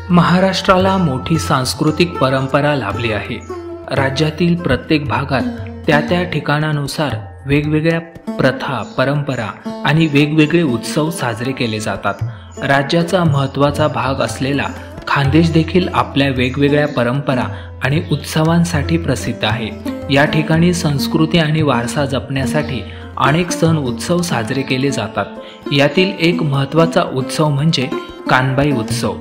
महाराष्ट्राला मोठी सांस्कृतिक परंपरा लाभली आहे। राज्यातील प्रत्येक भागात त्या ठिकाणानुसार वेगवेगळ्या प्रथा, परंपरा आणि वेगवेगळे उत्सव साजरे केले जातात। राज्याचा महत्त्वाचा भाग असलेला खान्देश देखील आपल्या वेगवेगळ्या परंपरा आणि उत्सवांसाठी प्रसिद्ध आहे। या ठिकाणी संस्कृती आणि वारसा जपण्यासाठी अनेक सण उत्सव साजरे केले जातात। यातील एक महत्त्वाचा उत्सव म्हणजे कानबाई उत्सव।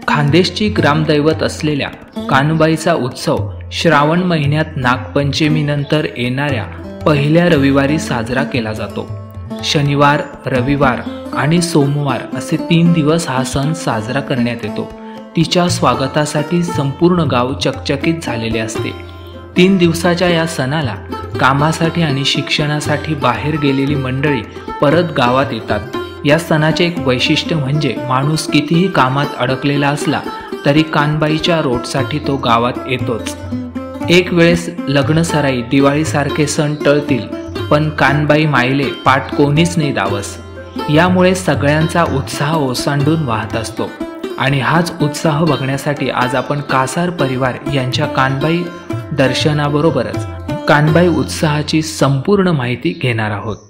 खान्देशची ग्रामदैवत असलेल्या कानबाईचा उत्सव श्रावण महिन्यात नागपंचमीनंतर येणाऱ्या पहिल्या रविवारी साजरा केला जातो। शनिवार, रविवार आणि सोमवार असे 3 दिवस हा सण साजरा करण्यात येतो। तिच्या स्वागतासाठी संपूर्ण गाव चकचकीत झालेले असते। 3 दिवसाच्या या सणाला कामासाठी आणि शिक्षणासाठी बाहेर गेलेली मंडळी परत गावात येतात। या सणाचे एक वैशिष्ट्य म्हणजे माणूस कितीही कामात अडकलेला असला तरी कानबाईच्या रोटसाठी तो गावात येतोच। एक वेळेस लग्नसराई, दिवाळीसारखे सण टळतील, पण कानबाई मायले पाठ कोणीच नाही दावस। यामुळे सगळ्यांचा उत्साह ओसांडून वाहत असतो आणि हाच उत्साह बघण्यासाठी आज आपण कासार परिवार यांच्या कानबाई दर्शनाबरोबरच कानबाई उत्साहाची संपूर्ण माहिती घेणार आहोत।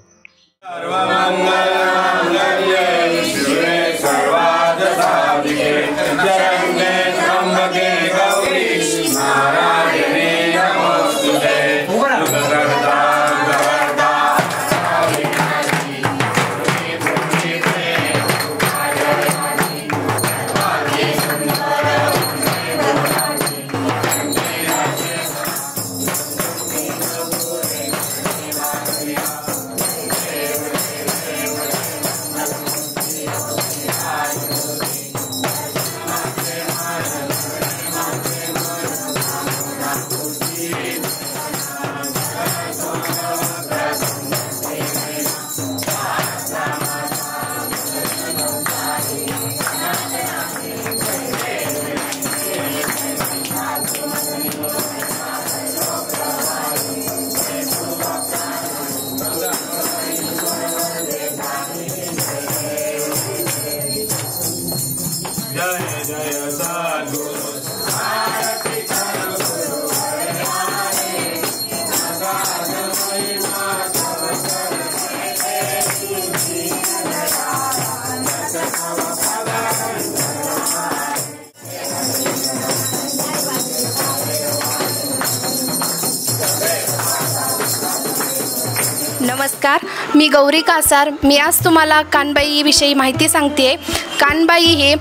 नमस्कार, मी गौरी कासार। मी आज तुम्हाला कानबाई विषयी माहिती सांगते। कानबाई हे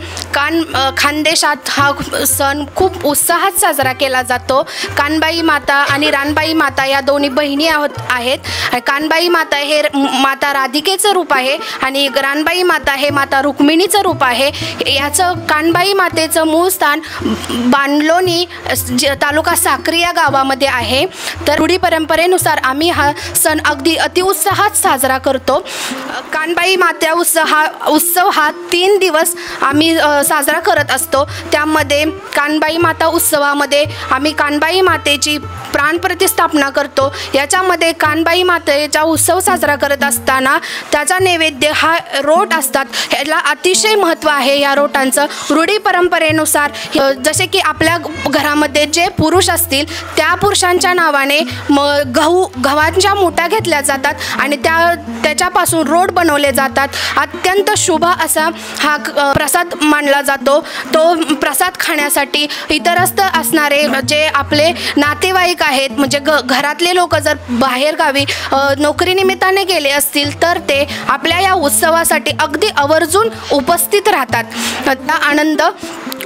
खानदेशात हा सण खूप उत्साहात साजरा केला जातो। कानबाई माता आणि रानबाई माता या दोन्ही बहिणी आहेत। कानबाई माता हे माता राधिकेचं रूप आहे आणि रानबाई माता हे माता रुक्मिणीचं रूप आहे। याचं कानबाई मातेचं मूळ स्थान बांडलोणी तालुका साक्री या गावामध्ये आहे। तर रूढी परंपरेनुसार आम्ही हा सण अगदी अतिउत्साहात साजरा करतो। कानबाई माता उत्सव हा 3 दिवस आम्ही साजरा करत असतो। त्यामध्ये कानबाई माता उत्सवामध्ये आम्ही कानबाई मातेची प्राणप्रतिष्ठापना करतो। याच्यामध्ये कानबाई मातेचा उत्सव साजरा करत असताना त्याचा नैवेद्य हा रोट असतात। ह्याला अतिशय महत्त्व आहे। या रोटांचं रूढी परंपरेनुसार जसे की आपल्या घरामध्ये जे पुरुष असतील त्या पुरुषांच्या नावाने गव्हांच्या मुठा घेतल्या जातात आणि त्याच्यापासून रोट बनवले जातात। अत्यंत शुभ असा हा प्रसाद मानला जातो। तो प्रसाद खाण्यासाठी इतरस्त असणारे जे आपले नातेवाईक आहेत, म्हणजे घरातले लोक जर बाहेर गावी नोकरीनिमित्ताने गेले असतील तर ते आपल्या या उत्सवासाठी अगदी आवर्जून उपस्थित राहतात, आनंद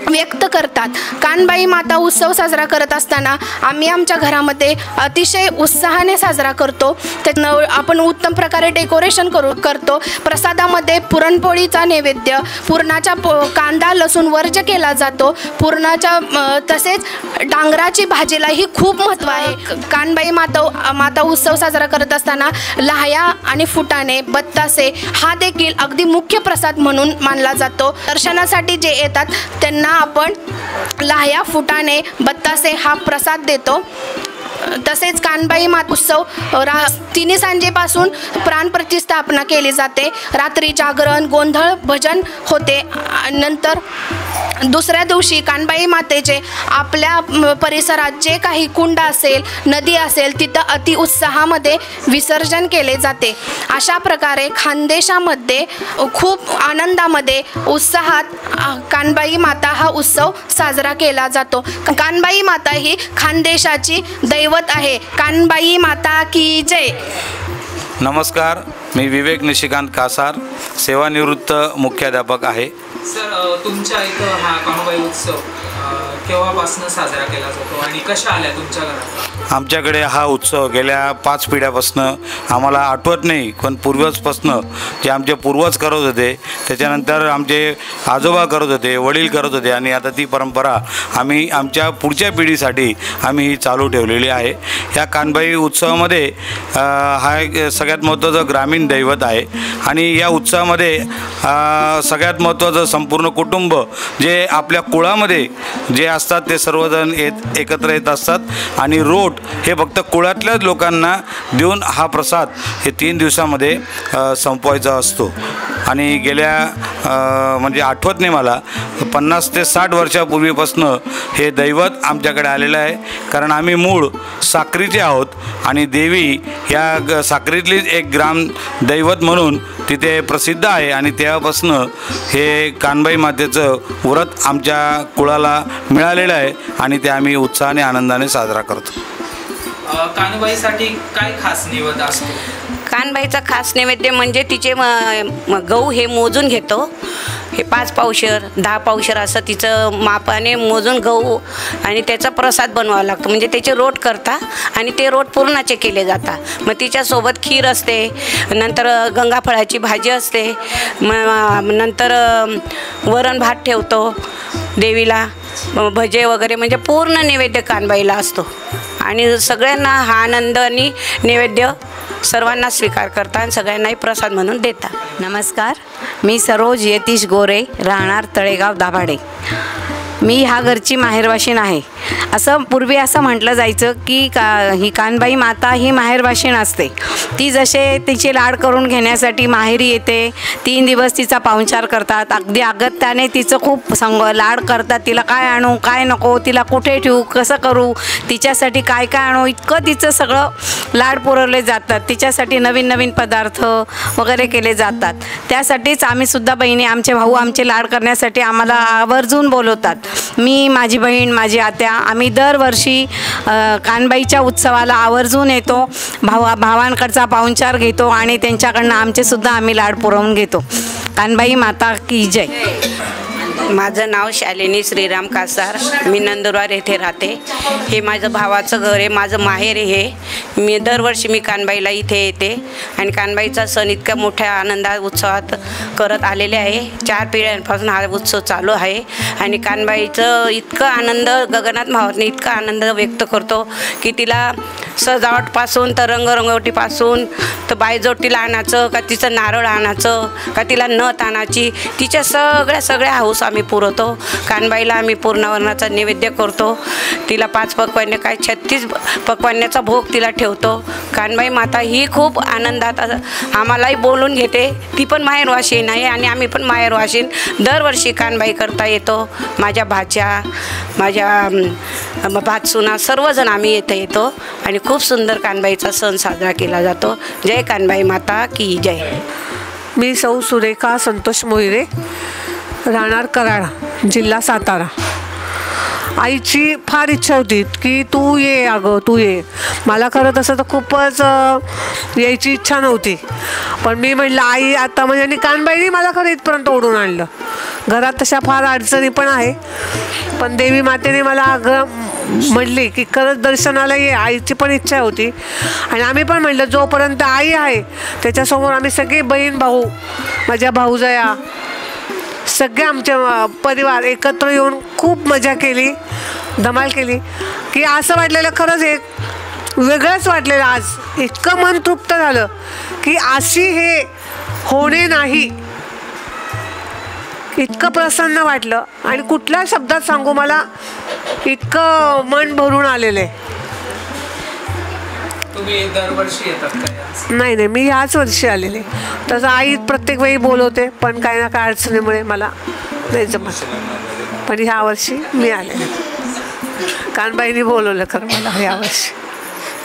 व्यक्त करतात। कानबाई माता उत्सव साजरा करत असताना आम्ही आमच्या घरामध्ये अतिशय उत्साहाने साजरा करतो। त्यातनं आपण उत्तम प्रकारे डेकोरेशन करतो। प्रसादामध्ये पुरणपोळीचा नैवेद्य, पुरणाचा कांदा लसूण वर्ज केला जातो। पुरणाच्या तसेच डांगराची भाजीलाही खूप महत्त्व आहे। कानबाई माता उत्सव साजरा करत असताना लाह्या आणि फुटाणे, बत्तासे हा देखील अगदी मुख्य प्रसाद म्हणून मानला जातो। दर्शनासाठी जे येतात त्यांना आपण लाह्या, फुटाणे, बत्तासे हा प्रसाद देतो। तसेच कानबाई माता उत्सव तिन्ही सांजेपासून प्राणप्रतिष्ठापना केली जाते. रात्री जागरण, गोंधळ, भजन होते. नंतर दुसऱ्या दिवशी कानबाई मातेचे आपल्या परिसरात जे काही कुंड असेल, नदी असेल, तिथं अतिउत्साहामध्ये विसर्जन केले जाते. अशा प्रकारे खानदेशामध्ये खूप आनंदामध्ये, उत्साहात कानबाई माता हा उत्सव साजरा केला जातो. कानबाई माता ही खानदेशाची दैवत आहे. कानबाई माता की जय. नमस्कार, मी विवेक निशिकांत कासार, सेवानिवृत्त मुख्याध्यापक आहे. सर, तुमच्या इथं हा कानबाई उत्सव केव्हापासून साजरा केला जातो आणि कशा आल्या तुमच्या घरात? आमच्याकडे हा उत्सव गेल्या 5 पिढ्यापासून आम्हाला आठवत नाही, पण पूर्वजपासून जे आमचे पूर्वज करत होते, त्याच्यानंतर आमचे आजोबा करत होते, वडील करत होते आणि आता ती परंपरा आम्ही आमच्या पुढच्या पिढीसाठी आम्ही ही चालू ठेवलेली आहे. या कानबाई उत्सवामध्ये हा एक सगळ्यात महत्त्वाचं ग्रामीण दैवत आहे आणि या उत्सवामध्ये सगळ्यात महत्त्वाचं संपूर्ण कुटुंब जे आपल्या कुळामध्ये जे असतात ते सर्वजण एकत्र येत असतात आणि रोट हे फक्त कुळातल्याच लोकांना देऊन हा प्रसाद हे 3 दिवसामध्ये संपवायचा असतो. आणि गेल्या म्हणजे आठवत नाही मला 50 ते 60 वर्षापूर्वीपासून हे दैवत आमच्याकडे आलेलं आहे. कारण आम्ही मूळ साक्रीचे आहोत आणि देवी या साक्रीतलीच एक ग्राम दैवत म्हणून तिथे प्रसिद्ध आहे आणि तेव्हापासून हे कानबाई मातेचं व्रत आमच्या कुळाला मिळालेलं आहे आणि ते आम्ही उत्साहाने आनंदाने साजरा करतो. कानबाईसाठी काय खास नैवेद्य असतो? कानबाईचा खास नैवेद्य म्हणजे तिचे गहू हे मोजून घेतो. हे 5 पावशर 10 पावशर असं तिचं मापाने मोजून गहू आणि त्याचा प्रसाद बनवावा लागतो. म्हणजे त्याचे रोट करता आणि ते रोट पूर्णाचे केले जातात. मग तिच्यासोबत खीर असते, नंतर गंगाफळाची भाजी असते, नंतर वरण भात ठेवतो देवीला, भजे वगैरे, म्हणजे पूर्ण नैवेद्य कानबाईला असतो. आणि सगळ्यांना हा आनंद आणि नैवेद्य सर्वांना स्वीकार करता आणि सगळ्यांनाही प्रसाद म्हणून देता. नमस्कार, मी सरोज यतीश गोरे, राहणार तळेगाव दाभाडे. मी ह्या घरची माहेरवाशीण आहे. असं पूर्वी असं म्हटलं जायचं की ही कानबाई माता ही माहेरवाशीण असते. ती जसे तिचे लाड करून घेण्यासाठी माहेरी येते. 3 दिवस तिचा पाहुणचार करतात. अगदी अगत्याने तिचं खूप लाड करतात. तिला काय आणू, काय नको, तिला कुठे ठेवू, कसं करू, तिच्यासाठी काय काय आणू, इतकं तिचं सगळं लाड पुरवले जातात. तिच्यासाठी नवीन नवीन पदार्थ वगैरे केले जातात. त्यासाठीच आम्हीसुद्धा बहिणी, आमचे भाऊ आमचे लाड करण्यासाठी आम्हाला आवर्जून बोलवतात. मी, माझी बहीण, माझी आत्या, आम्ही दरवर्षी कानबाईच्या उत्सवाला आवर्जून येतो. भावांकडचा पाहुणचार घेतो आणि त्यांच्याकडनं आमचेसुद्धा आम्ही लाड पुरवून घेतो. कानबाई माता की जय. माझं नाव शालिनी श्रीराम कासार. मी नंदुरबार येथे राहते. हे माझं भावाचं घर आहे, माझं माहेर आहे हे. मी दरवर्षी कानबाईला इथे येते आणि कानबाईचा सण इतक्या मोठ्या आनंदात उत्सवात करत आलेले आहे. 4 पिढ्यांपासून हा उत्सव चालू आहे आणि कानबाईचं इतकं आनंद गगनात मावत नाही, इतका आनंद व्यक्त करतो की तिला सजावटपासून तर रंगरंगवटीपासून तर बायजोटीला आणायचं का, तिचं नारळ आणायचं का, तिला नथ आणायची, तिच्या सगळ्या हौस आम्ही पुरवतो. कानबाईला आम्ही पूर्णावरणाचा नैवेद्य करतो. तिला 5 पक्वान्य काय 36 पक्वान्याचा भोग तिला ठेवतो. कानबाई माता ही खूप आनंदात आम्हालाही बोलून घेते. ती पण माहेरवाशीण आहे आणि आम्ही पण माहेरवाशीण. दरवर्षी कानबाई करता येतो. माझ्या भाच्या, माझ्या भातसुना सर्वजण आम्ही इथे येतो आणि खूप सुंदर कानबाईचा सण साजरा केला जातो. जय कानबाई माता की जय. मी सौ सुरेखा संतोष मोहिरे, राहणार कराड, जिल्हा सातारा. आईची फार इच्छा होती की तू ये, अगं तू ये. मला खरं तसं तर खूपच यायची इच्छा नव्हती, पण मी म्हटलं आई आता म्हणजे, आणि कानबाईने मला खरं इथपर्यंत ओढून आणलं. घरात तशा फार अडचणी पण आहे, पण देवी मातेने मला म्हटली की खरंच दर्शनाला ये. आईची पण इच्छा होती आणि आम्ही पण म्हटलं जोपर्यंत आई आहे त्याच्यासमोर आम्ही सगळे बहीण भाऊ, माझ्या भाऊजया, सगळे आमचे परिवार एकत्र येऊन खूप मजा केली, धमाल केली. की असं वाटलेलं खरंच एक वेगळंच वाटलेलं. आज इतकं मन तृप्त झालं की अशी हे होणे नाही, इतकं प्रसन्न वाटलं आणि कुठल्या शब्दात सांगू, मला इतकं मन भरून आलेलं आहे. तुम्ही दरवर्षी येतात का? नाही, मी ह्याच वर्षी आलेले. तसं आई प्रत्येक वेळी बोलवते, पण काही ना काही अडचणीमुळे मला नाही जमत. पण ह्या वर्षी मी आलेले. कानबाईंनी बोलवलं खरं मला यावर्षी.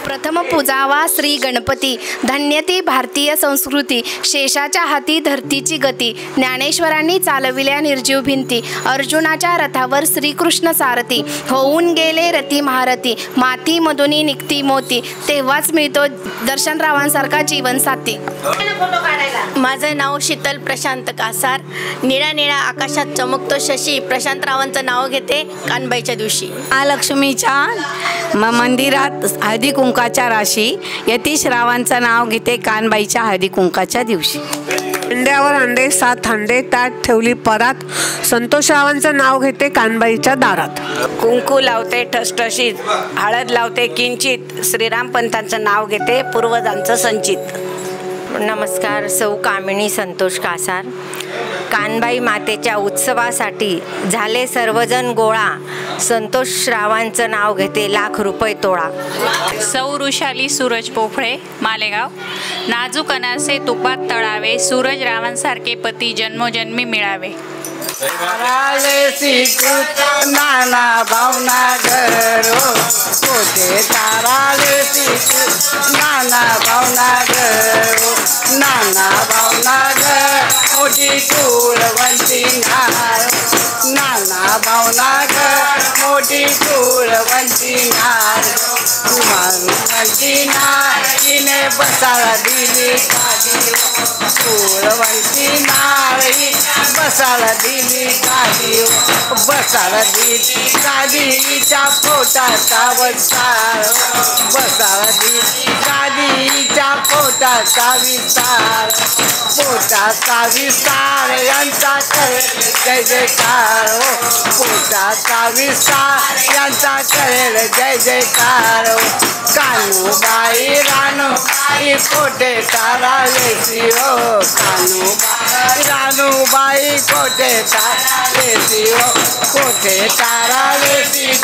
प्रथम पूजावा श्री गणपती, धन्यती भारतीय संस्कृती, शेषाच्या हाती धरतीची गती, ज्ञानेश्वरांनी चालविल्या निर्जीव भिंती, अर्जुनाच्या रथावर श्रीकृष्ण सारथी, होऊन गेले रती महारथी, माती मधुनी निघती मोती, तेव्हाच मिळतो दर्शनरावांसारखा जीवनसाथी. माझं नाव शीतल प्रशांत कासार. निळ्या निळ्या आकाशात चमकतो शशी, प्रशांतरावांचं नाव घेते कानबाईच्या दिवशी. महालक्ष्मीच्या मंदिरात हळदी कुंकाच्या राशी, यतीश रावांचं नाव घेते कानबाईच्या हळदी कुंकाच्या दिवशी. अंड्यावर अंडे 7 अंडे त्यात ठेवली परात, संतोषरावांचं नाव घेते कानबाईच्या दारात. कुंकू लावते ठसठशीत, हळद लावते किंचित, श्रीरामपंतांचं नाव घेते पूर्वजांचं संचित. नमस्कार, सौ कामिनी संतोष कासार. कानबाई मातेच्या उत्सवासाठी झाले सर्वजण गोळा, संतोषरावांचं नाव घेते ₹1,00,000 तोळा. सौ ऋषाली सूरज पोफळे, मालेगाव. नाजूक अनासे तुपात तळावे, सूरजरावांसारखे पती जन्मोजन्मी मिळावे. नाना भावना घरो कोठे ताराले नाना भावना घरो, नाना भावना घर मोठी कुळवंती नार, नाना भावना घर मोठी कुळवंती नार, कुमारवंती नार हिने बसाला दिली काढी, कुळवंती नार बसाला दिली काढी, बसाला दिली काढीच्या पोटाचा वसार, बसाला दिली काढीच्या पोटाचा विस्तार, पोटाचा विस्तार यांचा करेल जय जयकार, पोटाचा विस्तार यांचा करेल जय जयकार. कानूबाई रानूबाई कोठे ताराले शिव, कानूबाई रानूबाई कोठे ताराले शिव, कोठे ताराले शिव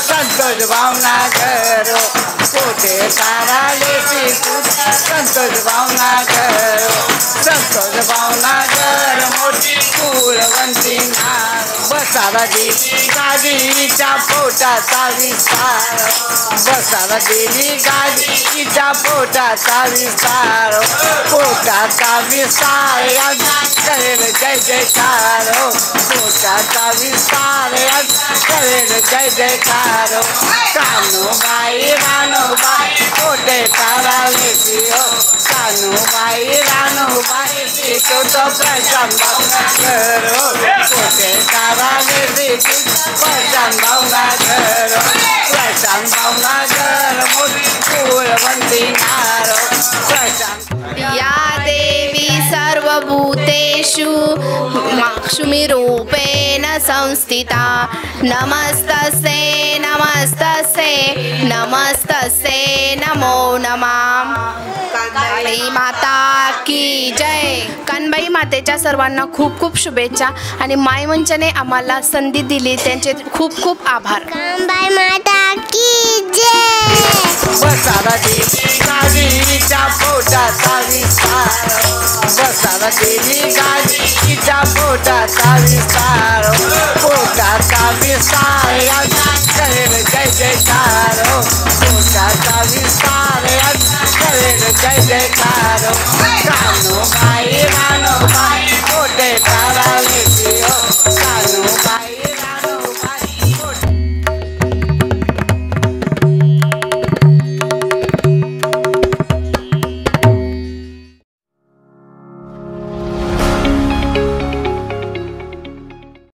संतोष भावना घरो, कोठे ताराले शिव संतोष भावना घरो, संतोष भावना घर मोठी कुळवंती नार, बसाला दिली गाडीच्या पोटाचा विस्तार, बसाला दिली गाडीच्या पोटाचा विस्तार, पोटाचा विस्तार यांचा करेल जय जयकार, पोटाचा विस्तार यांचा करेल जय जयकार. कानूबाई रानूबाई कोठे ताराले शिव, कानूबाई रानूबाई शिव तो प्रशांत भावना घरो, कोठे ताराले शिव प्रशांत भावना घरो, प्रशांत भावना घर मोठी कुळवंती नार, प्रशांत. या देवी सर्वभूतेषु लक्ष्मीरूपेण संस्थिता, नमस्तस्यै नमस्तस्यै नमस्तस्यै नमो नमः. कानबाई माता की जय. कानबाई मातेच्या सर्वांना खूप खूप शुभेच्छा आणि मायमंचने आम्हाला संधी दिली त्यांचे खूप खूप आभार. कानबाई माता की जय. बसाला देवी गाडीच्या पोटाचा विस्तार, बसाला देवी गाडीच्या पोटाचा विस्तार, पोटाचा विस्तार यांचा करेल जय जयकार, पोटाचा विस्तार यांचा करेल जय जयकार. कानोबा